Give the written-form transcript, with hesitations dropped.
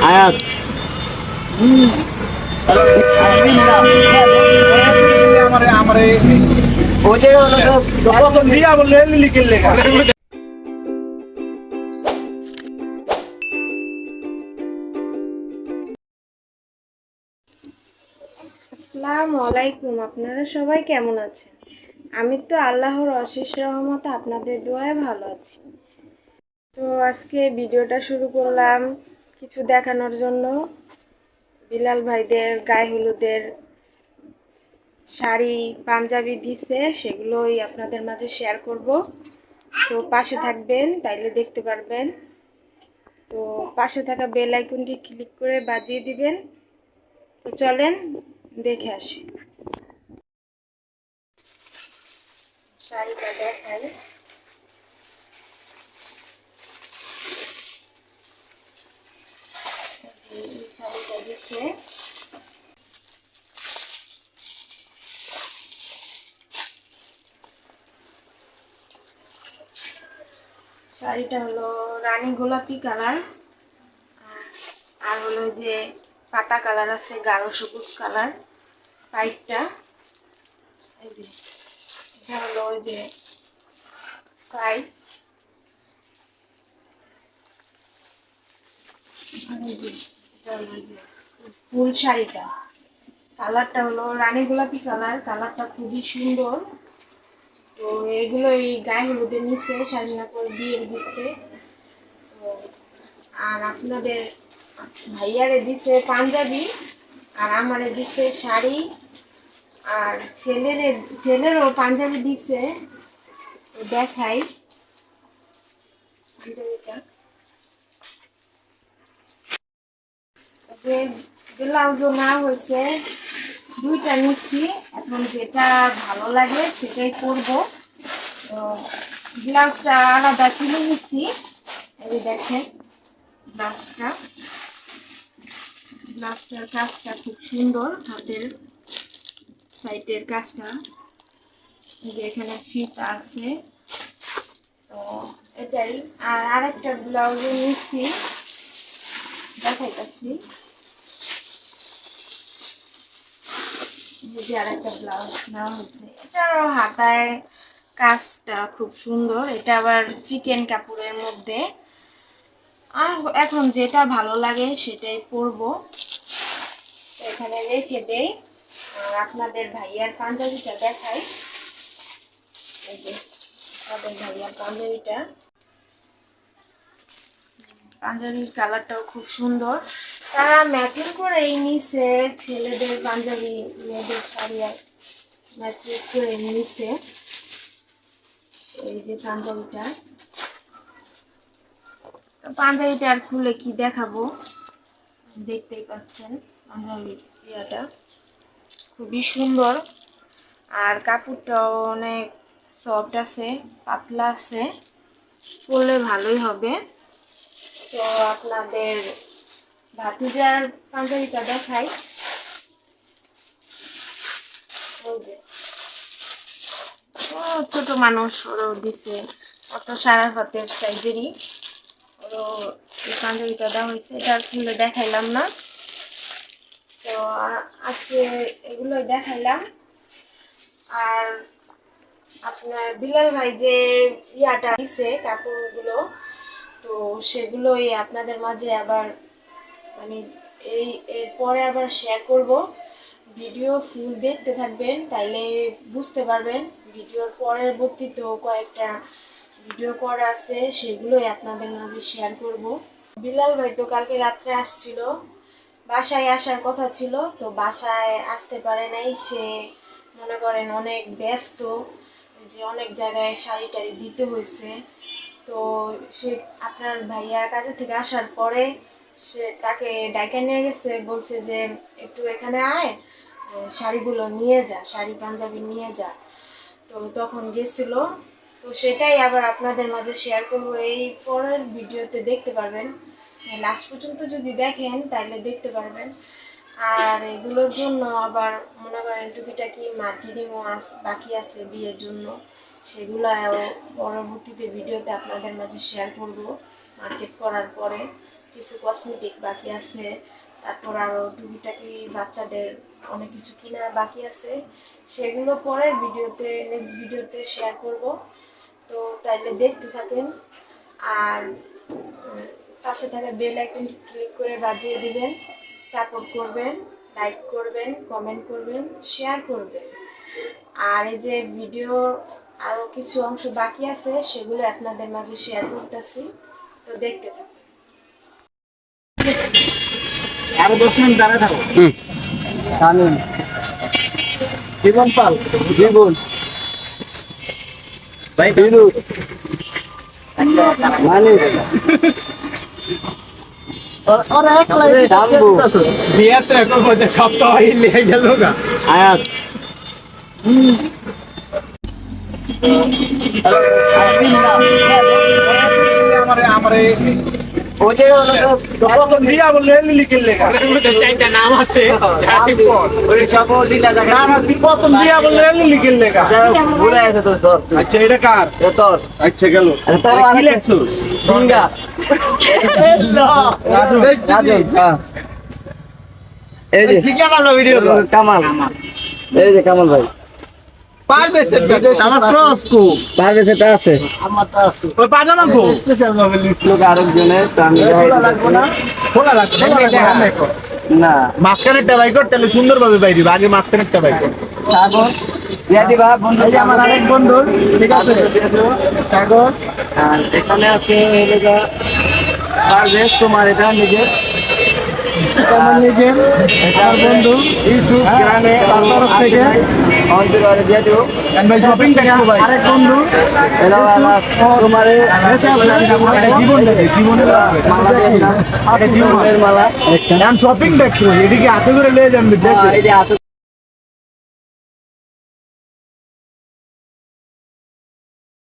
আয়াত আসসালামু আলাইকুম। আপনারা সবাই কেমন আছেন? আমি তো আল্লাহর অশেষ রহমতে আপনাদের দোয়ায় ভালো আছি। তো আজকে ভিডিওটা শুরু করলাম কিছু দেখানোর জন্য। বিলাল ভাইদের গায়ে হলুদের শাড়ি পাঞ্জাবি দিছে, সেগুলোই আপনাদের মাঝে শেয়ার করব। তো পাশে থাকবেন, তাইলে দেখতে পারবেন। তো পাশে থাকা বেল আইকনটি ক্লিক করে বাজিয়ে দিবেন। তো চলেন দেখে আসি। শাড়িটা দেখাই। এই শাড়িটা দিচ্ছে, শাড়িটা হলো রানী গোলাপি কালার, আর হলো যে পাতা কালার আছে, গাঢ় সবুজ কালার। পাইপটা এই যে, এটা হলো ওই যে পাইপ। আর এই যে এটা হলো যে ফুল শাড়িটা, কালারটা হলো রানী গোলাপি কালার। কালারটা খুবই সুন্দর। তো এগুলো এই গায়ে হলুদের নিচে শাড়িনা করে বিয়ের গিফটে। তো আর আপনাদের ভাইয়ারে দিছে পাঞ্জাবি, আর আমারে দিছে শাড়ি, আর ছেলেরও পাঞ্জাবি দিছে। তো দেখাই পাঞ্জাবিটা। যে ব্লাউজও না হয়েছে, দুইটা নিচ্ছি। এখন যেটা ভালো লাগে সেটাই করব। তো ব্লাউজটা আলাদা কিনে নিচ্ছি। এই যে দেখেন ব্লাউজটা, ব্লাউজটার কাজটা খুব সুন্দর, হাতের সাইডের কাজটা। এই যে এখানে ফিতা আছে। তো এটাই। আর আরেকটা ব্লাউজও নিচ্ছি, দেখাইতেছি। এই যে আরেকটা ব্লাউজ নেওয়া হয়েছে, এটারও হাতায় কাজটা খুব সুন্দর। এটা আবার চিকেন কাপড়ের মধ্যে। আর এখন যেটা ভালো লাগে সেটাই পরবো। এখানে রেখে দেই। আর আপনাদের ভাইয়ার পাঞ্জাবিটা দেখাই। এই যে আপনাদের ভাইয়ার পাঞ্জাবিটা, পাঞ্জাবির কালারটাও খুব সুন্দর। তারা ম্যাচিং করে নিচে ছেলেদের পাঞ্জাবি, মেয়েদের শাড়ি ম্যাচিং করে নিচে। এই যে পাঞ্জাবিটা, পাঞ্জাবিটা আর খুলে কি দেখাবো, দেখতেই পাচ্ছেন। পাঞ্জাবির ইয়াটা খুবই সুন্দর, আর কাপড়টাও অনেক সফট আছে, পাতলা আছে, পরলে ভালোই হবে। তো আপনাদের ভাতিজার পাঞ্জাবিটা দেখাই। ওই যে ও ছোট মানুষ, ওরও দিছে অত সারা হাতের সাইজেরই, ওরও এই পাঞ্জাবিটা দেওয়া হয়েছে। এটা আর খুলে দেখাইলাম না। তো আজকে এগুলোই দেখাইলাম। আর আপনার বিলাল ভাই যে ইয়াটা দিছে কাপড়গুলো, তো সেগুলোই আপনাদের মাঝে আবার মানে এরপরে আবার শেয়ার করব। ভিডিও ফুল দেখতে থাকবেন, তাইলে বুঝতে পারবেন। ভিডিওর পরবর্তীতেও কয়েকটা ভিডিও করা আছে, সেগুলোই আপনাদের মাঝে শেয়ার করব। বিলাল ভাই তো কালকে রাত্রে আসছিল, বাসায় আসার কথা ছিল, তো বাসায় আসতে পারে নাই। সে মনে করেন অনেক ব্যস্ত, যে অনেক জায়গায় শাড়ি টাড়ি দিতে হয়েছে। তো সে আপনার ভাইয়া কাজে থেকে আসার পরে সে তাকে ডাইকা নিয়ে গেছে, বলছে যে একটু এখানে আয়, শাড়িগুলো নিয়ে যা, শাড়ি পাঞ্জাবি নিয়ে যা। তো তখন গেছিল। তো সেটাই আবার আপনাদের মাঝে শেয়ার করবো, এই পরের ভিডিওতে দেখতে পারবেন। লাস্ট পর্যন্ত যদি দেখেন তাহলে দেখতে পারবেন। আর এগুলোর জন্য আবার মনে করেন টুকিটাকি মার্কেটিংও বাকি আছে বিয়ের জন্য, সেগুলো পরবর্তীতে ভিডিওতে আপনাদের মাঝে শেয়ার করব মার্কেট করার পরে। কিছু কসমেটিক বাকি আছে, তারপর আরও টুকিটাকি বাচ্চাদের অনেক কিছু কেনার বাকি আছে, সেগুলো পরের ভিডিওতে নেক্সট ভিডিওতে শেয়ার করব। তো তাইলে দেখতে থাকেন, আর পাশে থাকা বেল আইকন ক্লিক করে বাজিয়ে দিবেন, সাপোর্ট করবেন, লাইক করবেন, কমেন্ট করবেন, শেয়ার করবেন। আর এই যে ভিডিওর আরও কিছু অংশ বাকি আছে সেগুলো আপনাদের মাঝে শেয়ার করতেছি, তো দেখতে থাকুন। আরো 10 মিনিট দাঁড়ায় থাকো। জানেন জীবন পাল, জীবন ভাই বিরুজ মানে और एक लाइक शाम्बू बीएस रेकॉर्ड होते सब तो ही ले गया होगा आयात हमारे हमारे ওজে কত দিয়া বলে লিখে লেখা এর মধ্যে চারটা নাম আছে জাতি পর ওই সব দিলা জায়গা না তুই কত দিয়া বলে লিখে লেখা ভুলে আছে তো তোর আচ্ছা এটা কার তোর আচ্ছা গেল তোর আর কি লেখছস সিঙ্গা রাজু রাজু হ্যাঁ এই যে সিঙ্গা মাল ভিডিও কামাল এই যে কামাল ভাই পারবে সেটা আমার ক্রস কো পারবে সেটা আছে আমারটা আছে ওই পাজামা কো স্পেশাল ভাবে লিখলো আরেকজনের তো আমি লাগবো না খোলা লাগবে না মাঝখানেরটা বাই কর তাহলে সুন্দরভাবে বাই দিবা আগে মাঝখানেরটা বাই কর সাগর দিয়া দিবা বন্ধু এই যে আমার আরেক বন্ধু ঠিক আছে সাগর আর এখানে আছে এলাকা পারবে তোমার এটা নিজের আমার নিজের আমার বন্ধু ইউসুফ গ্রামে তরফ থেকে অন্তরে দিয়ে দিও ভাই শপিং দেখো ভাই আরেক বন্ধু এলা তোমার জীবন দেখে জীবনের মালা দিয়ে দিলাম জীবনের মালা একটা শপিং দেখো এদিকে হাতে করে নিয়ে যান বিদেশে এই যে হাতে